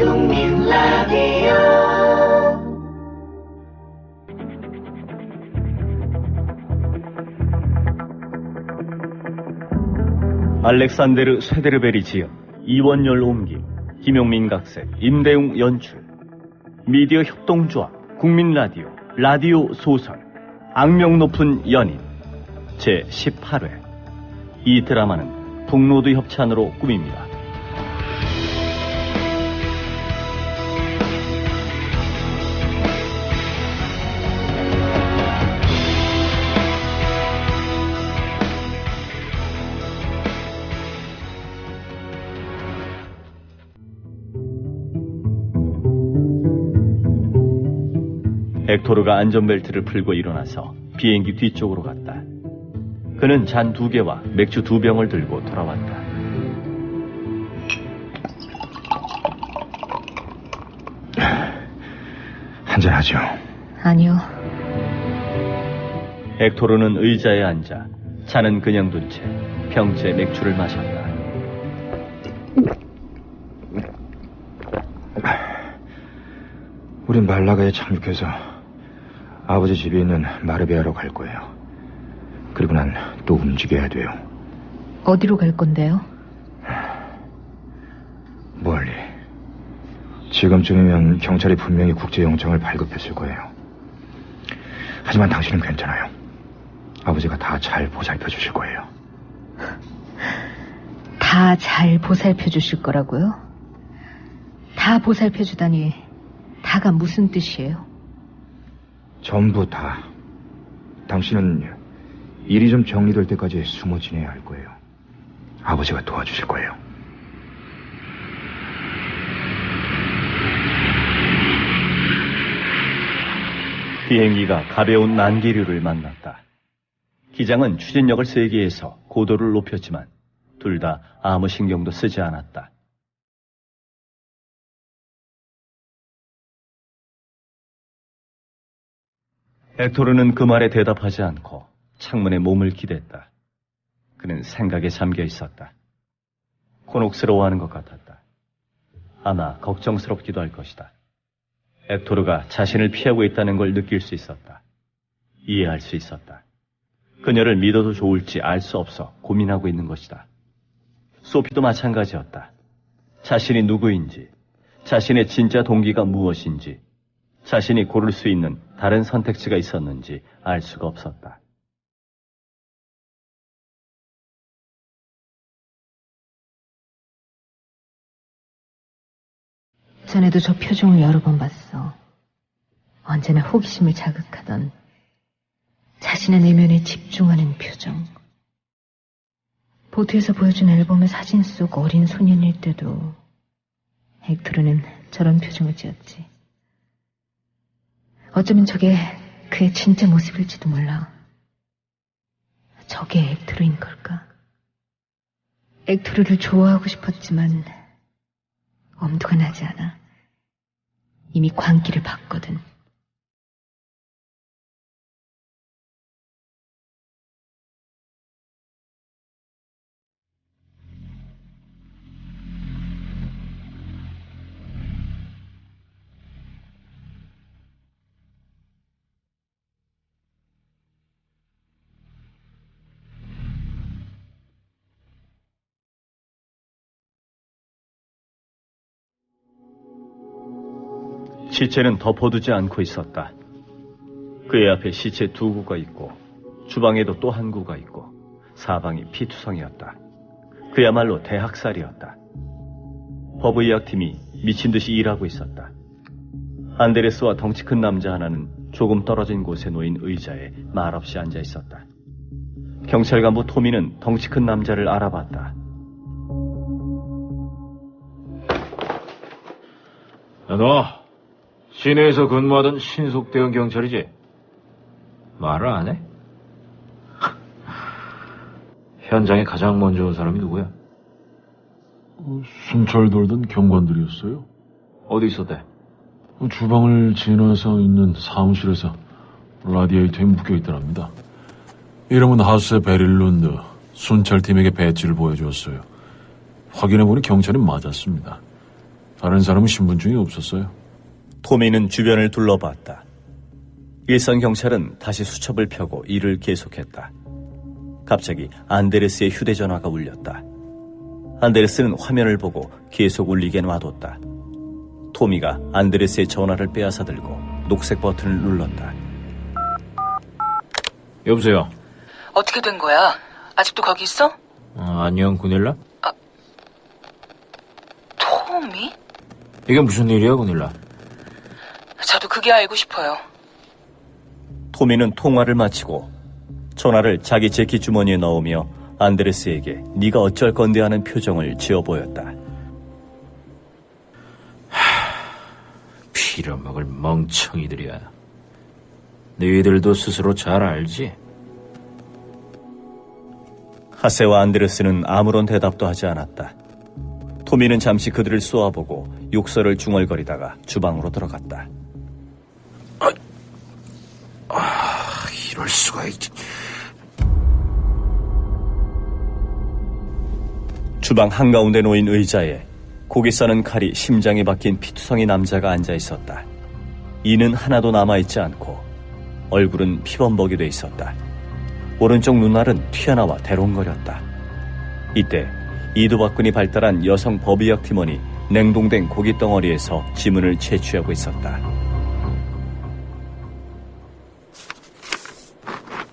국민 라디오 알렉산데르 쇠데르베리 지역, 이원열 옮김, 김용민 각색, 임대웅 연출, 미디어 협동조합, 국민 라디오, 라디오 소설, 악명 높은 연인, 제18회. 이 드라마는 북로드 협찬으로 꾸밉니다. 헥토르가 안전벨트를 풀고 일어나서 비행기 뒤쪽으로 갔다. 그는 잔 2개와 맥주 2병을 들고 돌아왔다. 한잔하죠. 아니요. 헥토르는 의자에 앉아 잔은 그냥 둔 채 병째 맥주를 마셨다. 우린 말라가에 착륙해서 아버지 집에 있는 마르베아로 갈 거예요. 그리고 난 또 움직여야 돼요. 어디로 갈 건데요? 멀리. 지금쯤이면 경찰이 분명히 국제영장을 발급했을 거예요. 하지만 당신은 괜찮아요. 아버지가 다 잘 보살펴 주실 거예요. 다 잘 보살펴 주실 거라고요? 다 보살펴 주다니 다가 무슨 뜻이에요? 전부 다. 당신은 일이 좀 정리될 때까지 숨어 지내야 할 거예요. 아버지가 도와주실 거예요. 비행기가 가벼운 난기류를 만났다. 기장은 추진력을 세게 해서 고도를 높였지만 둘 다 아무 신경도 쓰지 않았다. 헥토르는 그 말에 대답하지 않고 창문에 몸을 기댔다. 그는 생각에 잠겨 있었다. 곤혹스러워하는 것 같았다. 아마 걱정스럽기도 할 것이다. 헥토르가 자신을 피하고 있다는 걸 느낄 수 있었다. 이해할 수 있었다. 그녀를 믿어도 좋을지 알 수 없어 고민하고 있는 것이다. 소피도 마찬가지였다. 자신이 누구인지, 자신의 진짜 동기가 무엇인지, 자신이 고를 수 있는 다른 선택지가 있었는지 알 수가 없었다. 전에도 저 표정을 여러 번 봤어. 언제나 호기심을 자극하던 자신의 내면에 집중하는 표정. 보트에서 보여준 앨범의 사진 속 어린 소년일 때도 헥토르는 저런 표정을 지었지. 어쩌면 저게 그의 진짜 모습일지도 몰라. 저게 헥토르인 걸까? 헥토르를 좋아하고 싶었지만 엄두가 나지 않아. 이미 광기를 봤거든. 시체는 덮어두지 않고 있었다. 그의 앞에 시체 2구가 있고 주방에도 또 한 구가 있고 사방이 피투성이었다. 그야말로 대학살이었다. 법의학팀이 미친 듯이 일하고 있었다. 안데레스와 덩치 큰 남자 하나는 조금 떨어진 곳에 놓인 의자에 말없이 앉아 있었다. 경찰간부 토미는 덩치 큰 남자를 알아봤다. 야, 너 시내에서 근무하던 신속 대응 경찰이지? 말을 안 해? 현장에 가장 먼저 온 사람이 누구야? 순찰 돌던 경관들이었어요. 어디 있었대? 주방을 지나서 있는 사무실에서 라디에이터에 묶여있더랍니다. 이름은 하세 베릴룬드. 순찰팀에게 배지를 보여주었어요. 확인해보니 경찰이 맞았습니다. 다른 사람은 신분증이 없었어요. 토미는 주변을 둘러봤다. 일선 경찰은 다시 수첩을 펴고 일을 계속했다. 갑자기 안데레스의 휴대전화가 울렸다. 안데레스는 화면을 보고 계속 울리게 놔뒀다. 토미가 안데레스의 전화를 빼앗아 들고 녹색 버튼을 눌렀다. 여보세요? 어떻게 된 거야? 아직도 거기 있어? 안녕, 구닐라? 토미? 이게 무슨 일이야, 구닐라? 저도 그게 알고 싶어요. 토미는 통화를 마치고 전화를 자기 재킷 주머니에 넣으며 안데레스에게 네가 어쩔 건데 하는 표정을 지어 보였다. 빌어먹을 멍청이들이야. 너희들도 스스로 잘 알지? 하세와 안데레스는 아무런 대답도 하지 않았다. 토미는 잠시 그들을 쏘아보고 욕설을 중얼거리다가 주방으로 들어갔다. 이럴 수가 있지. 주방 한가운데 놓인 의자에 고기 써는 칼이 심장에 박힌 피투성이 남자가 앉아 있었다. 이는 하나도 남아있지 않고 얼굴은 피범벅이 돼 있었다. 오른쪽 눈알은 튀어나와 대롱거렸다. 이때 이두박근이 발달한 여성 법의학 팀원이 냉동된 고기 덩어리에서 지문을 채취하고 있었다.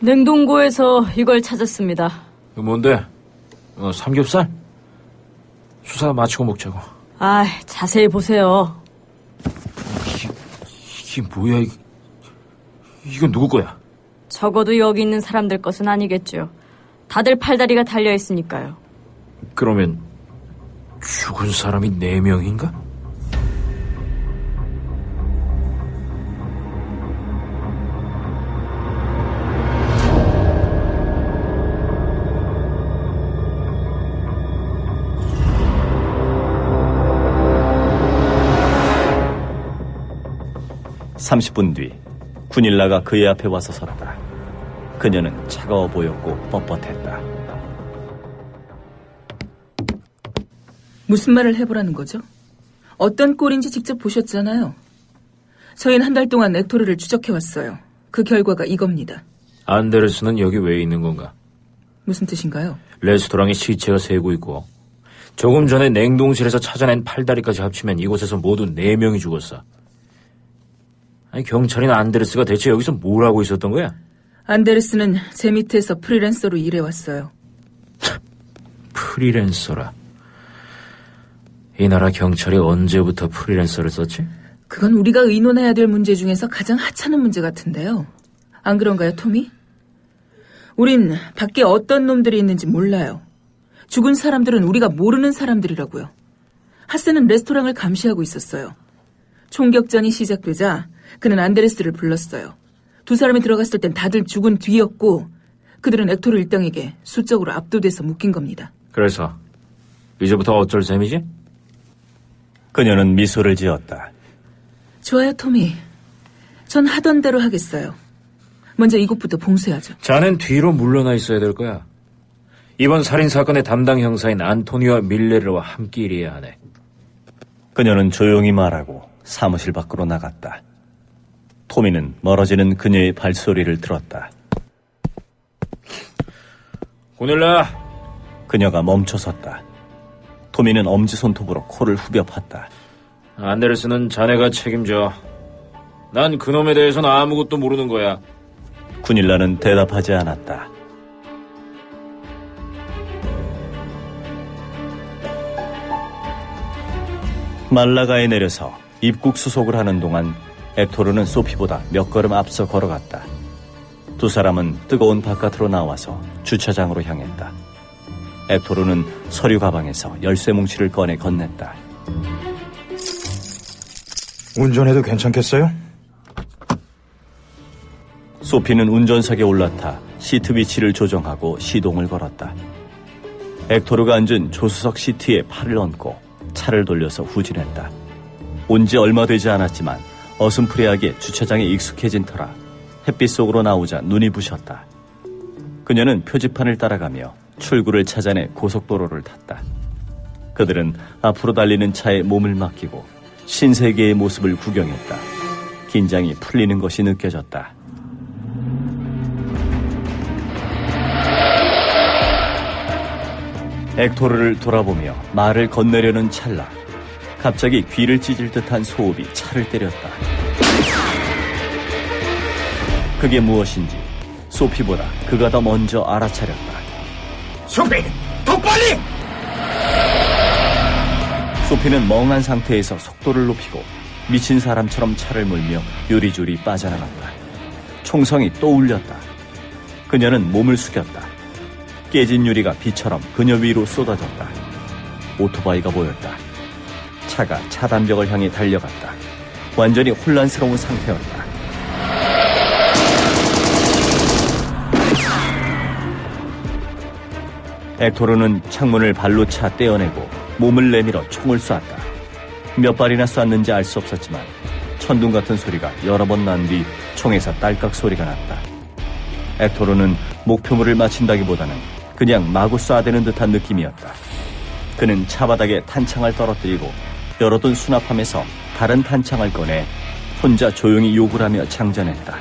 냉동고에서 이걸 찾았습니다. 이거 뭔데? 삼겹살? 수사 마치고 먹자고. 자세히 보세요. 이게 뭐야? 이건 누구 거야? 적어도 여기 있는 사람들 것은 아니겠죠. 다들 팔다리가 달려있으니까요. 그러면 죽은 사람이 4명인가? (30분) 뒤 구닐라가 그의 앞에 와서 섰다. 그녀는 차가워 보였고 뻣뻣했다. 무슨 말을 해보라는 거죠? 어떤 꼴인지 직접 보셨잖아요. 저희는 한 달 동안 엑토르를 추적해왔어요. 그 결과가 이겁니다. 안데르스는 여기 왜 있는 건가? 무슨 뜻인가요? 레스토랑에 시체가 새고 있고 조금 전에 냉동실에서 찾아낸 팔다리까지 합치면 이곳에서 모두 4명이 죽었어. 아니, 경찰인 안데르스가 대체 여기서 뭘 하고 있었던 거야? 안데르스는 제 밑에서 프리랜서로 일해왔어요. 프리랜서라. 이 나라 경찰이 언제부터 프리랜서를 썼지? 그건 우리가 의논해야 될 문제 중에서 가장 하찮은 문제 같은데요. 안 그런가요, 토미? 우린 밖에 어떤 놈들이 있는지 몰라요. 죽은 사람들은 우리가 모르는 사람들이라고요. 하세는 레스토랑을 감시하고 있었어요. 총격전이 시작되자 그는 안데레스를 불렀어요. 두 사람이 들어갔을 땐 다들 죽은 뒤였고 그들은 엑토르 일당에게 수적으로 압도돼서 묶인 겁니다. 그래서 이제부터 어쩔 셈이지? 그녀는 미소를 지었다. 좋아요, 토미. 전 하던 대로 하겠어요. 먼저 이곳부터 봉쇄하죠. 자넨 뒤로 물러나 있어야 될 거야. 이번 살인사건의 담당 형사인 안토니오 밀레르와 함께 일해야 하네. 그녀는 조용히 말하고 사무실 밖으로 나갔다. 토미는 멀어지는 그녀의 발소리를 들었다. 구닐라! 그녀가 멈춰섰다. 토미는 엄지손톱으로 코를 후벼 팠다. 안데르스는 자네가 책임져. 난 그놈에 대해서는 아무것도 모르는 거야. 구닐라는 대답하지 않았다. 말라가에 내려서 입국 수속을 하는 동안 엑토르는 소피보다 몇 걸음 앞서 걸어갔다. 두 사람은 뜨거운 바깥으로 나와서 주차장으로 향했다. 엑토르는 서류 가방에서 열쇠 뭉치를 꺼내 건넸다. 운전해도 괜찮겠어요? 소피는 운전석에 올라타 시트 위치를 조정하고 시동을 걸었다. 엑토르가 앉은 조수석 시트에 팔을 얹고 차를 돌려서 후진했다. 온 지 얼마 되지 않았지만 어슴푸레하게 주차장에 익숙해진 터라 햇빛 속으로 나오자 눈이 부셨다. 그녀는 표지판을 따라가며 출구를 찾아내 고속도로를 탔다. 그들은 앞으로 달리는 차에 몸을 맡기고 신세계의 모습을 구경했다. 긴장이 풀리는 것이 느껴졌다. 엑토르를 돌아보며 말을 건네려는 찰나 갑자기 귀를 찢을 듯한 소음이 차를 때렸다. 그게 무엇인지 소피보다 그가 더 먼저 알아차렸다. 소피! 더 빨리! 소피는 멍한 상태에서 속도를 높이고 미친 사람처럼 차를 몰며 요리조리 빠져나갔다. 총성이 또 울렸다. 그녀는 몸을 숙였다. 깨진 유리가 비처럼 그녀 위로 쏟아졌다. 오토바이가 보였다. 차가 차단벽을 향해 달려갔다. 완전히 혼란스러운 상태였다. 엑토르는 창문을 발로 차 떼어내고 몸을 내밀어 총을 쐈다. 몇 발이나 쐈는지 알 수 없었지만 천둥 같은 소리가 여러 번 난 뒤 총에서 딸깍 소리가 났다. 엑토르는 목표물을 맞춘다기보다는 그냥 마구 쏴대는 듯한 느낌이었다. 그는 차바닥에 탄창을 떨어뜨리고 열어둔 수납함에서 다른 탄창을 꺼내 혼자 조용히 욕을 하며 장전했다.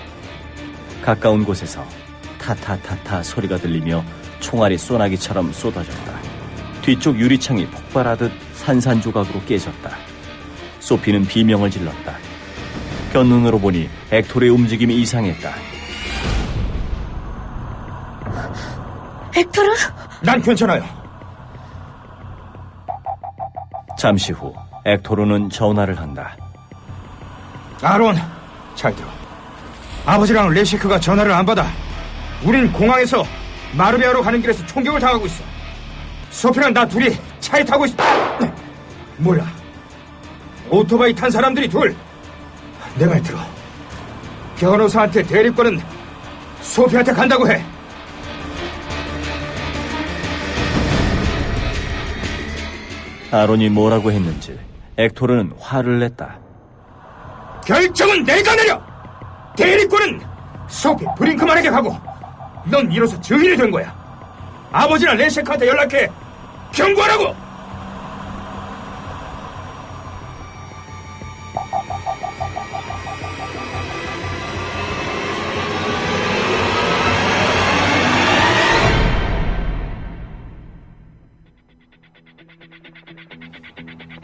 가까운 곳에서 타타타타 소리가 들리며 총알이 쏘나기처럼 쏟아졌다. 뒤쪽 유리창이 폭발하듯 산산조각으로 깨졌다. 소피는 비명을 질렀다. 곁눈으로 보니 엑토르의 움직임이 이상했다. 엑토르? 난 괜찮아요. 잠시 후 엑토르는 전화를 한다. 아론, 잘 들어. 아버지랑 레시크가 전화를 안 받아. 우린 공항에서 마르베아로 가는 길에서 총격을 당하고 있어. 소피랑 나 둘이 차에 타고 있어. 몰라. 오토바이 탄 사람들이 둘. 내 말 들어. 변호사한테 대립권은 소피한테 간다고 해. 아론이 뭐라고 했는지 엑토르는 화를 냈다. 결정은 내가 내려. 대립권은 소피 브링크만에게 가고 넌 이로써 증인이 된 거야. 아버지나 레시크한테 연락해 경고하라고.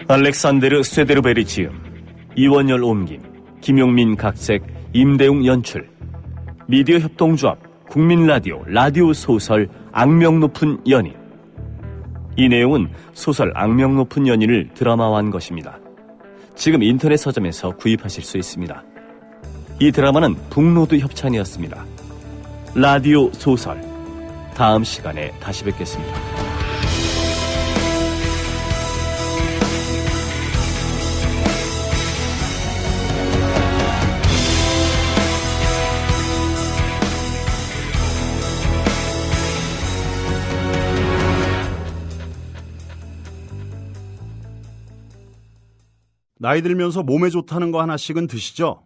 알렉산데르 쇠데르베리 지음, 이원열 옮김, 김용민 각색, 임대웅 연출, 미디어 협동조합, 국민라디오, 라디오 소설 악명 높은 연인. 이 내용은 소설 악명 높은 연인을 드라마화한 것입니다. 지금 인터넷 서점에서 구입하실 수 있습니다. 이 드라마는 북로드 협찬이었습니다. 라디오 소설, 다음 시간에 다시 뵙겠습니다. 나이 들면서 몸에 좋다는 거 하나씩은 드시죠?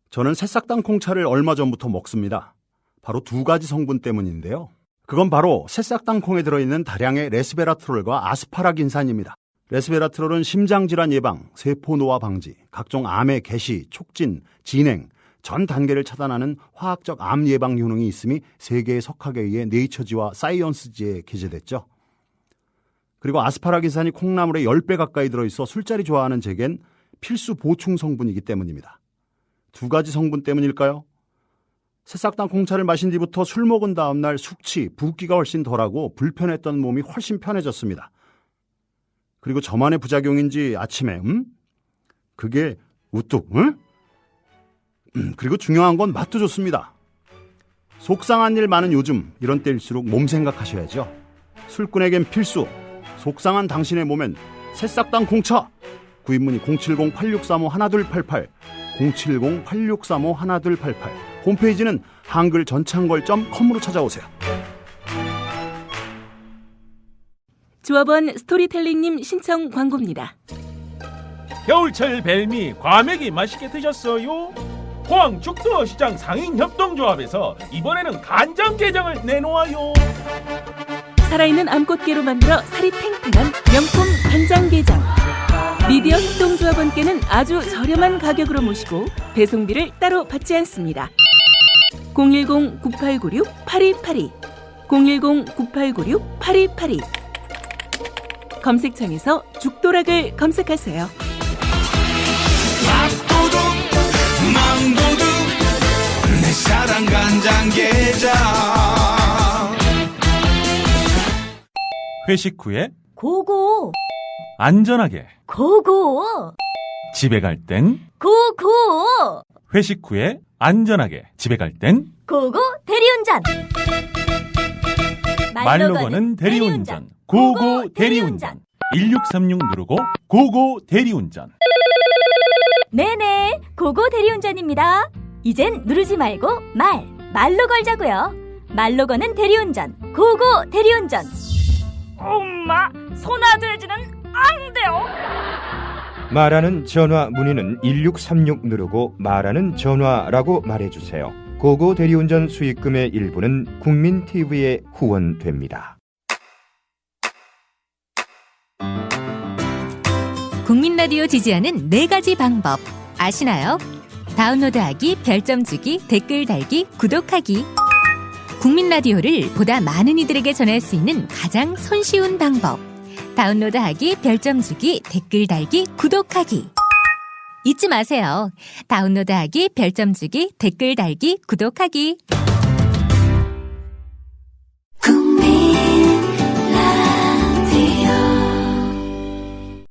저는 새싹당 콩차를 얼마 전부터 먹습니다. 바로 두 가지 성분 때문인데요. 그건 바로 새싹당 콩에 들어있는 다량의 레스베라트롤과 아스파라긴산입니다. 레스베라트롤은 심장질환 예방, 세포 노화 방지, 각종 암의 개시, 촉진, 진행, 전 단계를 차단하는 화학적 암 예방 효능이 있음이 세계의 석학에 의해 네이처지와 사이언스지에 게재됐죠. 그리고 아스파라긴산이 콩나물에 10배 가까이 들어있어 술자리 좋아하는 제겐 필수 보충 성분이기 때문입니다. 두 가지 성분 때문일까요? 새싹당 콩차를 마신 뒤부터 술 먹은 다음 날 숙취, 붓기가 훨씬 덜하고 불편했던 몸이 훨씬 편해졌습니다. 그리고 저만의 부작용인지 아침에 그게 우뚝 그리고 중요한 건 맛도 좋습니다. 속상한 일 많은 요즘 이런 때일수록 몸 생각하셔야죠. 술꾼에겐 필수, 속상한 당신의 몸엔 새싹당 콩차. 구입문의 070-8635-1288 070-8635-1288 홈페이지는 한글전창걸.com으로 찾아오세요. 조합원 스토리텔링님 신청 광고입니다. 겨울철 벨미 과메기 맛있게 드셨어요? 포항 죽도시장 상인협동조합에서 이번에는 간장게장을 내놓아요. 살아있는 암꽃게로 만들어 살이 탱탱한 명품 간장게장. 미디어 협동조합원께는 아주 저렴한 가격으로 모시고 배송비를 따로 받지 않습니다. 010-9896-8282 010-9896-8282 검색창에서 죽도락을 검색하세요. 밥도둑 망도둑 내 사랑 간장게장. 회식 후에 고고, 안전하게, 고고, 집에 갈 땐 고고, 회식 후에 안전하게, 집에 갈 땐 고고 대리운전. 말로 거는 대리운전, 고고 대리운전. 1636 누르고 고고 대리운전. 네네, 고고 대리운전입니다. 이젠 누르지 말고 말로 걸자고요. 말로 거는 대리운전, 고고 대리운전. 엄마, 손아돼지는 안 돼요. 말하는 전화 문의는 1636 누르고 말하는 전화라고 말해주세요. 고고 대리운전 수익금의 일부는 국민TV에 후원됩니다. 국민라디오 지지하는 4가지 방법 아시나요? 다운로드하기, 별점 주기, 댓글 달기, 구독하기. 국민라디오를 보다 많은 이들에게 전할 수 있는 가장 손쉬운 방법. 다운로드하기, 별점 주기, 댓글 달기, 구독하기. 잊지 마세요. 다운로드하기, 별점 주기, 댓글 달기, 구독하기.